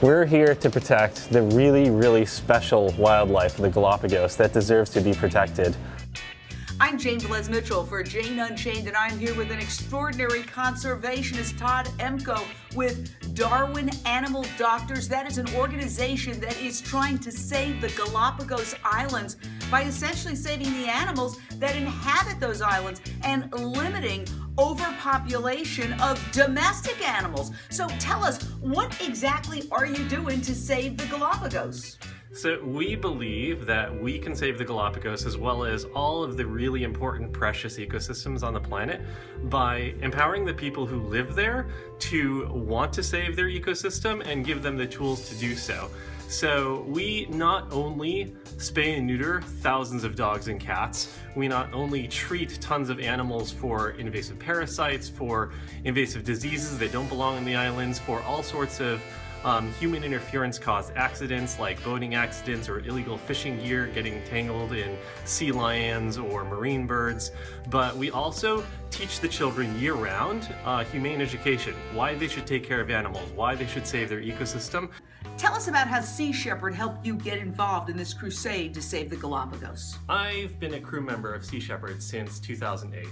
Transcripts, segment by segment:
We're here to protect the really, really special wildlife of the Galapagos that deserves to be protected. I'm Jane Mitchell for JaneUnChained, and I'm here with an extraordinary conservationist, Todd Emko, with Darwin Animal Doctors. That is an organization that is trying to save the Galapagos Islands by essentially saving the animals that inhabit those islands and limiting overpopulation of domestic animals. So tell us, what exactly are you doing to save the Galapagos? So we believe that we can save the Galapagos as well as all of the really important precious ecosystems on the planet by empowering the people who live there to want to save their ecosystem and give them the tools to do so. So we not only spay and neuter thousands of dogs and cats, we not only treat tons of animals for invasive parasites, for invasive diseases that don't belong in the islands, for all sorts of human interference caused accidents like boating accidents or illegal fishing gear getting tangled in sea lions or marine birds. But we also teach the children year-round humane education, why they should take care of animals, why they should save their ecosystem. Tell us about how Sea Shepherd helped you get involved in this crusade to save the Galapagos. I've been a crew member of Sea Shepherd since 2008.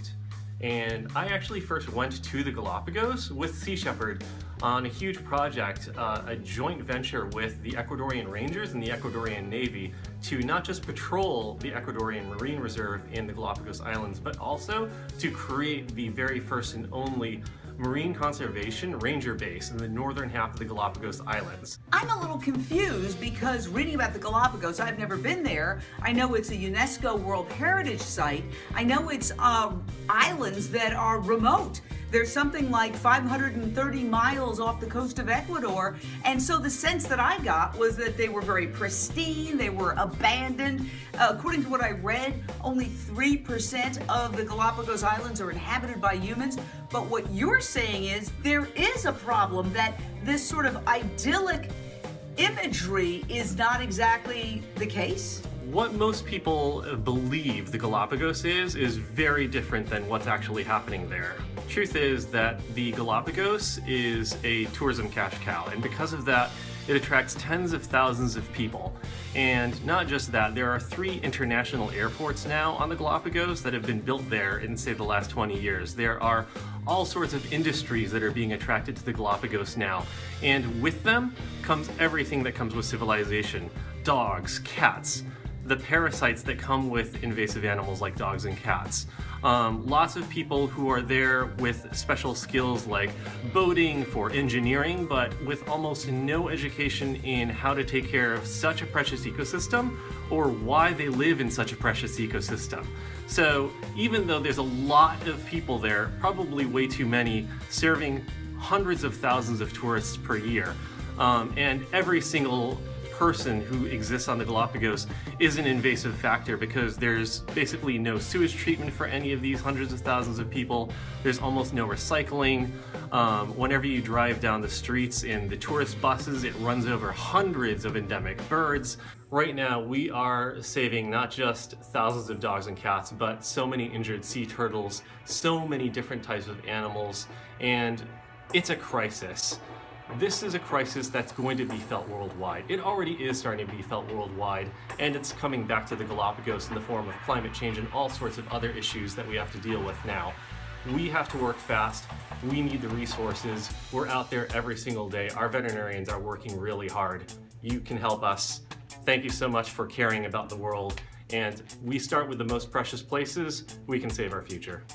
And I actually first went to the Galapagos with Sea Shepherd on a huge project, a joint venture with the Ecuadorian Rangers and the Ecuadorian Navy to not just patrol the Ecuadorian Marine Reserve in the Galapagos Islands, but also to create the very first and only marine conservation ranger base in the northern half of the Galapagos Islands. I'm a little confused because reading about the Galapagos, I've never been there. I know it's a UNESCO World Heritage Site. I know it's islands that are remote. There's something like 530 miles off the coast of Ecuador. And so the sense that I got was that they were very pristine, they were abandoned. According to what I read, only 3% of the Galapagos Islands are inhabited by humans. But what you're saying is there is a problem, that this sort of idyllic imagery is not exactly the case? What most people believe the Galapagos is very different than what's actually happening there. Truth is that the Galapagos is a tourism cash cow, and because of that, it attracts tens of thousands of people. And not just that, there are 3 international airports now on the Galapagos that have been built there in, say, the last 20 years. There are all sorts of industries that are being attracted to the Galapagos now. And with them comes everything that comes with civilization. Dogs, cats, the parasites that come with invasive animals like dogs and cats. Lots of people who are there with special skills like boating, for engineering, but with almost no education in how to take care of such a precious ecosystem or why they live in such a precious ecosystem. So even though there's a lot of people there, probably way too many, serving hundreds of thousands of tourists per year, and every single person who exists on the Galapagos is an invasive factor because there's basically no sewage treatment for any of these hundreds of thousands of people. There's almost no recycling. Whenever you drive down the streets in the tourist buses, it runs over hundreds of endemic birds. Right now, we are saving not just thousands of dogs and cats, but so many injured sea turtles, so many different types of animals, and it's a crisis. This is a crisis that's going to be felt worldwide. It already is starting to be felt worldwide, and it's coming back to the Galapagos in the form of climate change and all sorts of other issues that we have to deal with now. We have to work fast. We need the resources. We're out there every single day. Our veterinarians are working really hard. You can help us. Thank you so much for caring about the world. And we start with the most precious places. We can save our future.